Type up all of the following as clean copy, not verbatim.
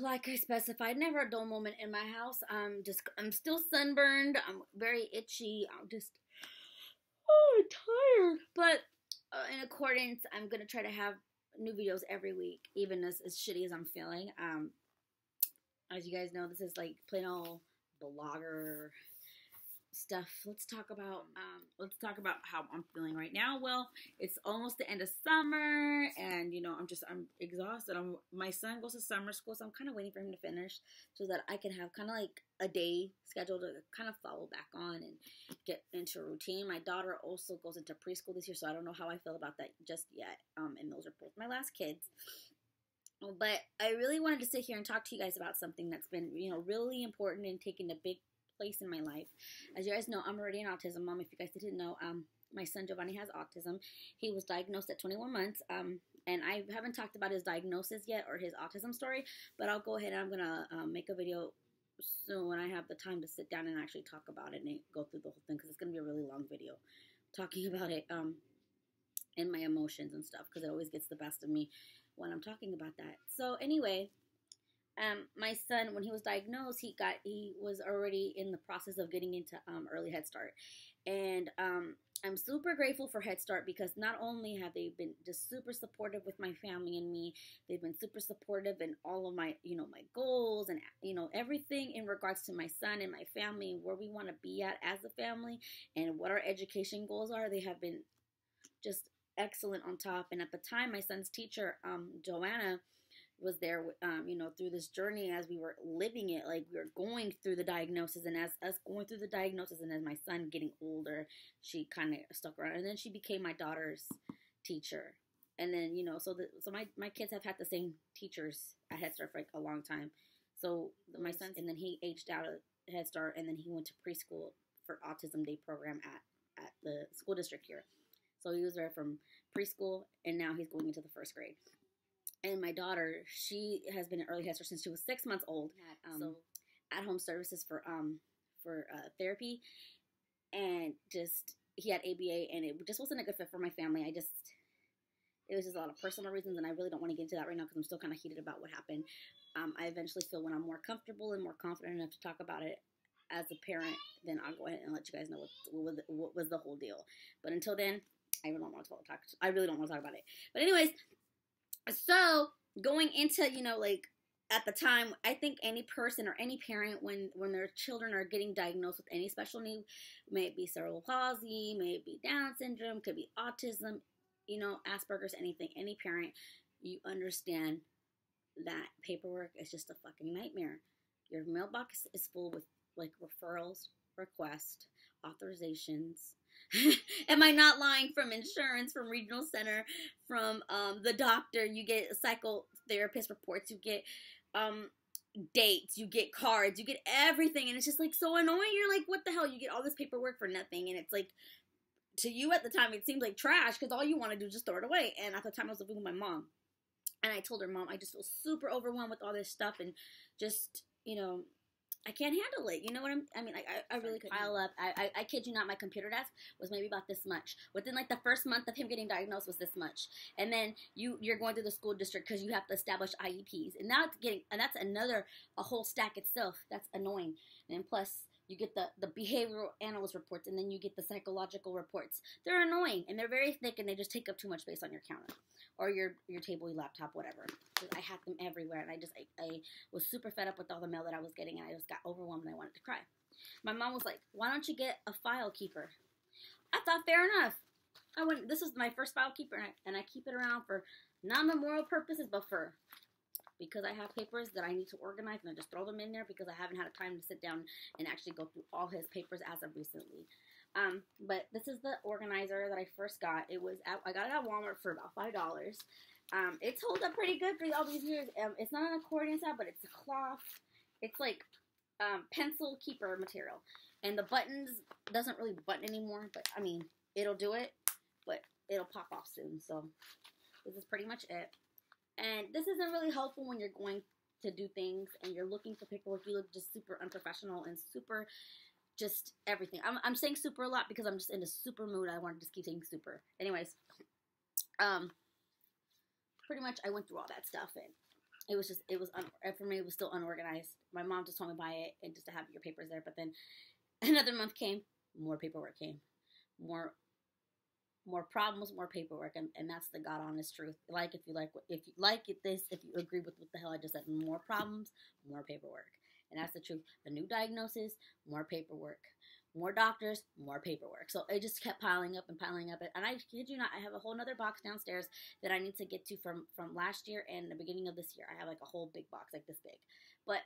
like I specified, never a dull moment in my house. I'm still sunburned. I'm very itchy. I'm tired. But in accordance, I'm gonna try to have new videos every week, even as shitty as I'm feeling. As you guys know, this is like plain old blogger stuff. Let's talk about how I'm feeling right now. Well, it's almost the end of summer, and I'm exhausted. My son goes to summer school, so I'm kind of waiting for him to finish so that I can have kind of like a day schedule to kind of follow back on and get into a routine. My daughter also goes into preschool this year, so I don't know how I feel about that just yet. And those are both my last kids. But I really wanted to sit here and talk to you guys about something that's been, really important and taking a big place in my life. As you guys know, I'm already an autism mom. If you guys didn't know, my son Giovanni has autism. He was diagnosed at 21 months. And I haven't talked about his diagnosis yet or his autism story, but I'll go ahead and I'm going to make a video soon when I have the time to sit down and actually talk about it and go through the whole thing, because it's going to be a really long video talking about it and my emotions and stuff, because it always gets the best of me when I'm talking about that. So anyway, my son, when he was diagnosed, he was already in the process of getting into early Head Start. And I'm super grateful for Head Start, because not only have they been just super supportive with my family and me, they've been super supportive in all of my, my goals and, everything in regards to my son and my family and where we want to be at as a family and what our education goals are. They have been just excellent on top. And at the time, my son's teacher, Joanna, was there, through this journey as we were living it, like we were going through the diagnosis, and as us going through the diagnosis, and as my son getting older, she kind of stuck around, and then she became my daughter's teacher, and then so my kids have had the same teachers at Head Start for like a long time. So my son, and then he aged out of Head Start, and then he went to preschool for Autism Day program at the school district here. So he was there from preschool, and now he's going into the first grade. And my daughter, she has been in early Head Start since she was 6 months old. So at-home services for therapy, and just he had ABA, and it just wasn't a good fit for my family. It was just a lot of personal reasons, and I really don't want to get into that right now because I'm still kind of heated about what happened. I eventually feel when I'm more comfortable and more confident enough to talk about it as a parent, then I'll go ahead and let you guys know what was the whole deal. But until then, I really don't want to talk. I really don't want to talk about it. But anyways. So going into, at the time, I think any person or any parent, when their children are getting diagnosed with any special need, may it be cerebral palsy, may it be Down syndrome, could be autism, Asperger's, anything, any parent, you understand that paperwork is just a fucking nightmare. Your mailbox is full with like referrals, requests, authorizations. Am I not lying? From insurance, from regional center, from the doctor, you get psychotherapist reports, you get dates, you get cards, you get everything, and it's just like so annoying. You're like, what the hell? You get all this paperwork for nothing, and it's like, to you at the time, it seems like trash because all you want to do is just throw it away. And at the time, I was living with my mom, and I told her, Mom, I just feel super overwhelmed with all this stuff, and just I can't handle it. You know what I really could pile up. I kid you not, my computer desk was maybe about this much. Within like the first month of him getting diagnosed was this much. And then you're going through the school district because you have to establish IEPs. And now that's a whole stack itself. That's annoying. And plus you get the behavioral analyst reports, and then you get the psychological reports. They're annoying, and they're very thick, and they just take up too much space on your counter or your table, your laptop, whatever. I had them everywhere, and I was super fed up with all the mail that I was getting, and I just got overwhelmed, and I wanted to cry. My mom was like, why don't you get a file keeper? I thought, fair enough. This is my first file keeper, and I keep it around for non-memorial purposes, but because I have papers that I need to organize, and I just throw them in there because I haven't had time to sit down and actually go through all his papers as of recently. But this is the organizer that I first got. I got it at Walmart for about $5. It's held up pretty good for all these years. It's not an accordion style, but it's a cloth. It's like pencil keeper material. And the buttons doesn't really button anymore, but I mean, it'll do it, but it'll pop off soon. So this is pretty much it. And this isn't really helpful when you're going to do things and you're looking for paperwork. You look just super unprofessional and super just everything. I'm saying super a lot because I'm just in a super mood. I want to just keep saying super. Anyways, pretty much I went through all that stuff, and for me, it was still unorganized. My mom just told me to buy it and just to have your papers there. But then another month came, more paperwork came, more problems, more paperwork, and that's the God honest truth. Like if you like this, if you agree with what the hell I just said, more problems, more paperwork, and that's the truth. The new diagnosis, more paperwork, more doctors, more paperwork. So it just kept piling up and piling up. And I kid you not, I have a whole nother box downstairs that I need to get to from last year and the beginning of this year. I have like a whole big box, like this big. But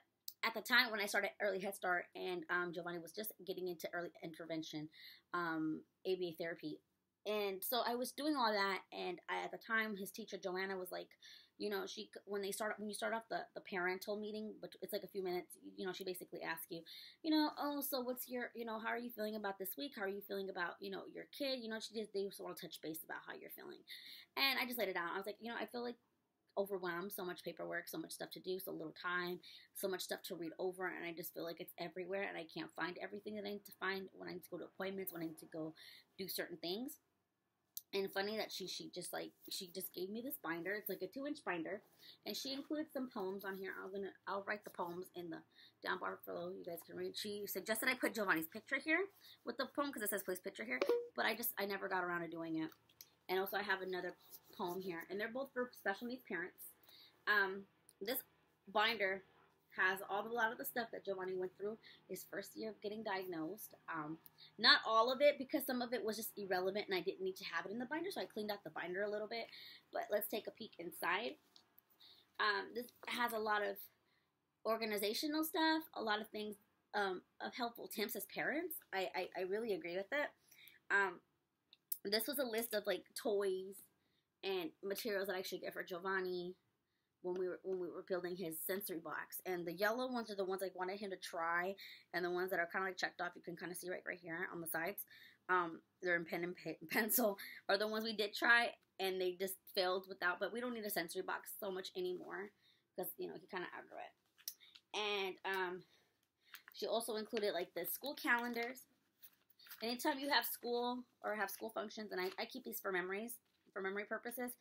at the time when I started early Head Start and Giovanni was just getting into early intervention, ABA therapy. And so I was doing all that, and at the time, his teacher Joanna was like, you know, when you start off the parental meeting, but it's like a few minutes, you know, she basically asks you, you know, oh, so what's your, you know, how are you feeling about this week? How are you feeling about, you know, your kid? You know, they just want to touch base about how you're feeling, and I just laid it down. I was like, you know, I feel like overwhelmed, so much paperwork, so much stuff to do, so little time, so much stuff to read over, and I just feel like it's everywhere, and I can't find everything that I need to find when I need to go to appointments, when I need to go do certain things. And funny that she just gave me this binder. It's like a 2-inch binder, and she included some poems on here. I'll write the poems in the down bar below. You guys can read. She suggested I put Giovanni's picture here with the poem because it says place picture here, but I never got around to doing it. And also I have another poem here, and they're both for special needs parents. This binder has a lot of the stuff that Giovanni went through his first year of getting diagnosed. Not all of it, because some of it was just irrelevant and I didn't need to have it in the binder, so I cleaned out the binder a little bit. But let's take a peek inside. This has a lot of organizational stuff, a lot of things of helpful tips as parents. I really agree with it. This was a list of like toys and materials that I should get for Giovanni when we were building his sensory box. And the yellow ones are the ones I wanted him to try, and the ones that are kind of like checked off, you can kind of see right here on the sides. They're in pen and pencil, are the ones we did try, and they just failed without. But we don't need a sensory box so much anymore because, you know, he kind of outgrew it. And she also included like the school calendars. Anytime you have school or have school functions, and I keep these for memory purposes,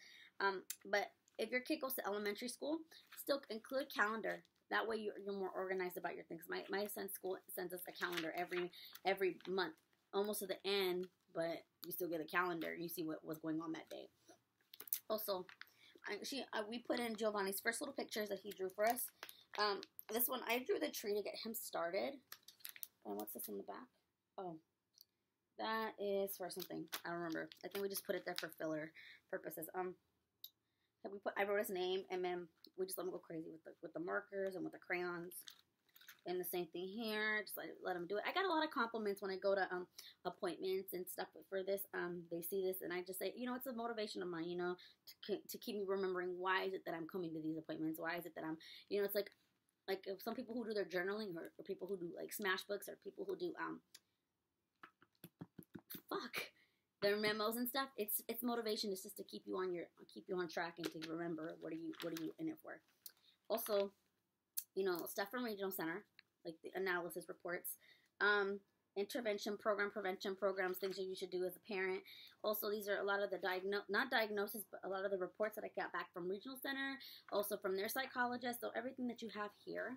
but if your kid goes to elementary school, still include a calendar. That way you're more organized about your things. My son's school sends us a calendar every month, almost to the end, but you still get a calendar and you see what was going on that day. Also, we put in Giovanni's first little pictures that he drew for us. This one, I drew the tree to get him started. And what's this in the back? Oh, that is for something. I don't remember. I think we just put it there for filler purposes. I wrote his name, and then we just let him go crazy with the markers and with the crayons. And the same thing here, just let him do it. I got a lot of compliments when I go to appointments and stuff for this. They see this, and I just say, you know, it's a motivation of mine, you know, to keep me remembering why is it that I'm coming to these appointments? Why is it that I'm, you know, it's like some people who do their journaling, or people who do like smash books, or people who do their memos and stuff. It's motivation. It's just to keep you on track and to remember what are you in it for. Also, you know, stuff from Regional Center, like the analysis reports, intervention program, prevention programs, things that you should do as a parent. Also, these are a lot of the not diagnosis, but a lot of the reports that I got back from Regional Center, also from their psychologist. So everything that you have here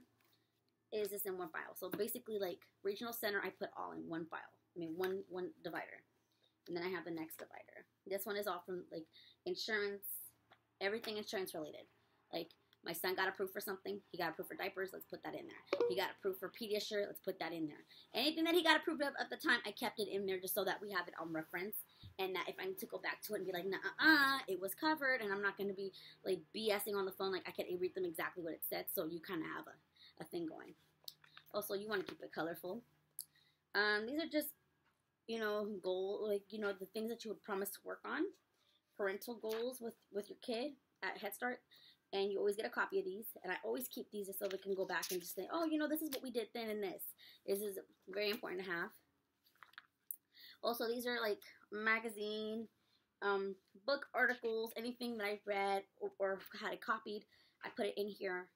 is just in one file. So basically, like Regional Center, I put all in one file. I mean, one divider. And then I have the next divider. This one is all from, like, insurance, everything insurance related. Like, my son got approved for something. He got approved for diapers. Let's put that in there. He got approved for Pediasure. Let's put that in there. Anything that he got approved of at the time, I kept it in there just so that we have it on reference. And that if I need to go back to it and be like, nah, it was covered. And I'm not going to be, like, BSing on the phone. Like, I can read them exactly what it said. So you kind of have a thing going. Also, you want to keep it colorful. These are just, you know, the things that you would promise to work on, parental goals with your kid at Head Start, and you always get a copy of these, and I always keep these just so we can go back and just say, oh, you know, this is what we did then and this. This is very important to have. Also, these are like magazine, book articles, anything that I've read or had it copied, I put it in here.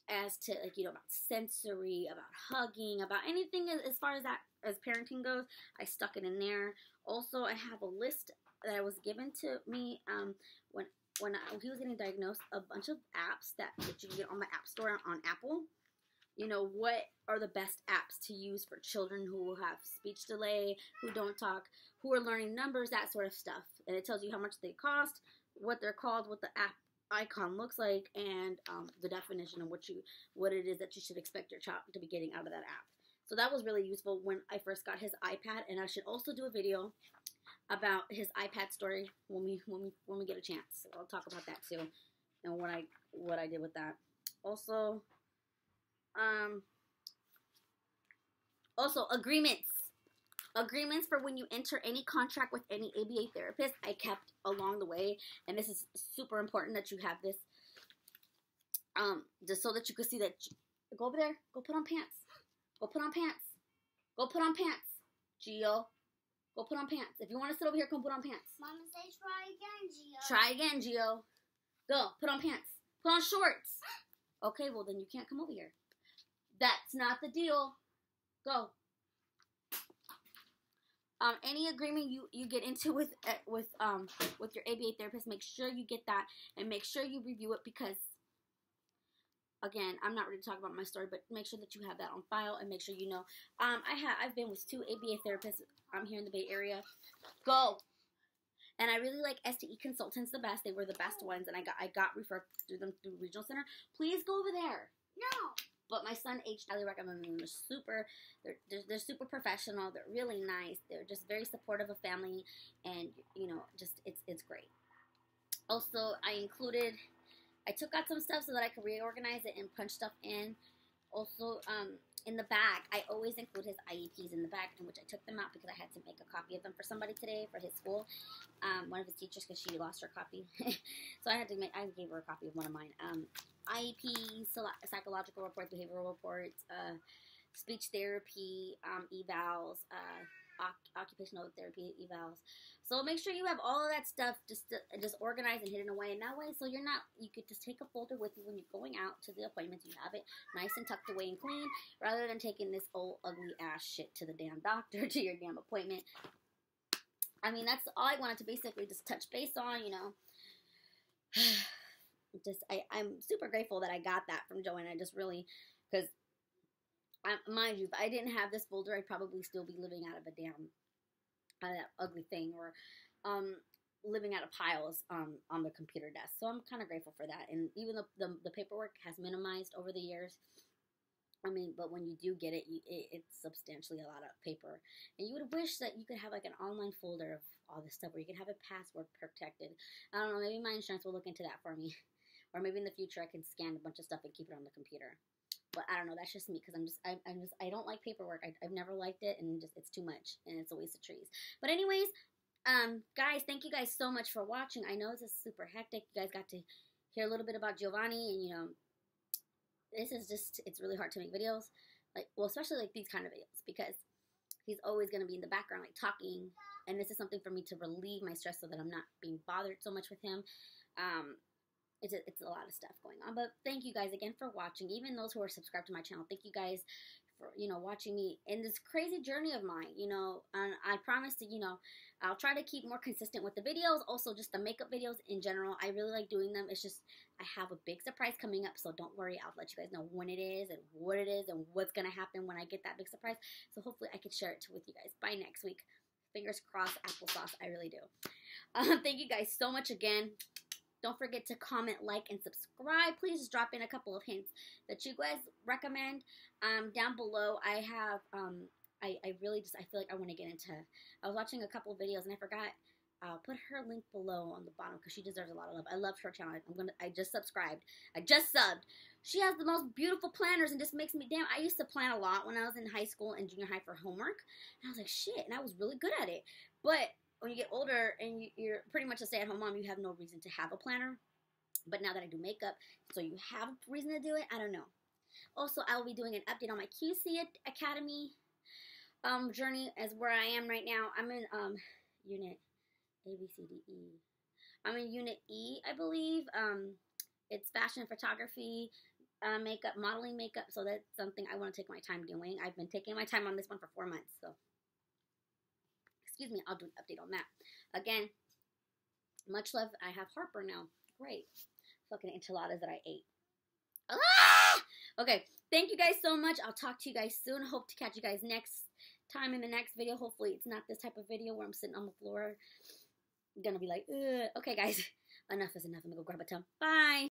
As to, like, you know, about sensory, about hugging, about anything as far as that, as parenting goes, I stuck it in there. Also, I have a list that was given to me when when he was getting diagnosed, a bunch of apps that you can get on the App Store on Apple. You know, what are the best apps to use for children who have speech delay, who don't talk, who are learning numbers, that sort of stuff. And it tells you how much they cost, what they're called, what the app icon looks like, and the definition of what it is that you should expect your child to be getting out of that app. So that was really useful when I first got his iPad, and I should also do a video about his iPad story when we get a chance. So I'll talk about that too, and what I did with that. Also, agreements for when you enter any contract with any ABA therapist, I kept along the way, and this is super important that you have this, just so that you can see that. Go over there. Go put on pants. Go put on pants. Go put on pants. Gio, go put on pants. If you want to sit over here, come put on pants. Mama say try again, Gio. Try again, Gio. Go, put on pants. Put on shorts. Okay, well then you can't come over here. That's not the deal. Go. Any agreement you get into with your ABA therapist, make sure you get that and make sure you review it, because again, I'm not ready to talk about my story, but make sure that you have that on file and make sure you know. I've been with 2 ABA therapists. I'm here in the Bay Area. Go. And I really like STE Consultants the best. They were the best ones, and I got referred through them through Regional Center. Please go over there. No. But my son H highly recommend them. They're super professional. They're really nice. They're just very supportive of family, and you know, just it's great. Also, I took out some stuff so that I could reorganize it and punch stuff in. Also, in the back, I always include his IEPs in the back, in which I took them out because I had to make a copy of them for somebody today for his school. One of his teachers, because she lost her copy. So I gave her a copy of one of mine. IEP, psychological reports, behavioral reports, speech therapy, evals, occupational therapy evals. So make sure you have all of that stuff just organized and hidden away in that way, so you could just take a folder with you when you're going out to the appointments. You have it nice and tucked away and clean, rather than taking this old ugly ass shit to the damn doctor, to your damn appointment. I mean, that's all I wanted to basically just touch base on, you know. I'm super grateful that I got that from Joanna. Just really, because mind you, if I didn't have this folder, I'd probably still be living out of that ugly thing, or living out of piles on the computer desk. So I'm kind of grateful for that. And even though the paperwork has minimized over the years, I mean, but when you do get it, it's substantially a lot of paper. And you would wish that you could have like an online folder of all this stuff where you can have it password protected. I don't know, maybe my insurance will look into that for me. Or maybe in the future I can scan a bunch of stuff and keep it on the computer. But I don't know, that's just me, because I don't like paperwork. I've never liked it, and it's too much, and it's a waste of trees. But anyways, guys, thank you guys so much for watching. I know this is super hectic. You guys got to hear a little bit about Giovanni, and you know, this is just, it's really hard to make videos, like, well, especially like these kind of videos, because he's always going to be in the background, like talking, and this is something for me to relieve my stress so that I'm not being bothered so much with him. It's a lot of stuff going on. But thank you guys again for watching. Even those who are subscribed to my channel, thank you guys for, you know, watching me in this crazy journey of mine, you know. And I promise to, you know, I'll try to keep more consistent with the videos. Also, just the makeup videos in general. I really like doing them. It's just, I have a big surprise coming up, so don't worry. I'll let you guys know when it is and what it is and what's going to happen when I get that big surprise. So hopefully I can share it with you guys by next week. Fingers crossed, applesauce. I really do. Thank you guys so much again. Don't forget to comment, like, and subscribe. Please just drop in a couple of hints that you guys recommend. Down below, I have, I really just, I feel like I want to get into, I was watching a couple of videos and I forgot, I'll put her link below on the bottom because she deserves a lot of love. I love her channel. I just subscribed. I just subbed. She has the most beautiful planners and just makes me, damn, I used to plan a lot when I was in high school and junior high for homework. And I was like, shit, and I was really good at it. But when you get older and you're pretty much a stay-at-home mom, you have no reason to have a planner. But now that I do makeup, so you have a reason to do it, I don't know. Also, I will be doing an update on my QC Academy journey as where I am right now. I'm in unit A, B, C, D, E. I'm in unit E, I believe. It's fashion photography, makeup, modeling makeup. So that's something I want to take my time doing. I've been taking my time on this one for 4 months, so excuse me, I'll do an update on that. Again, much love. I have Harper now. great. Fucking enchiladas that I ate. Ah! Okay, thank you guys so much. I'll talk to you guys soon. Hope to catch you guys next time in the next video. Hopefully it's not this type of video where I'm sitting on the floor. I'm gonna be like, ugh. Okay, guys, enough is enough. I'm gonna go grab a tub. Bye.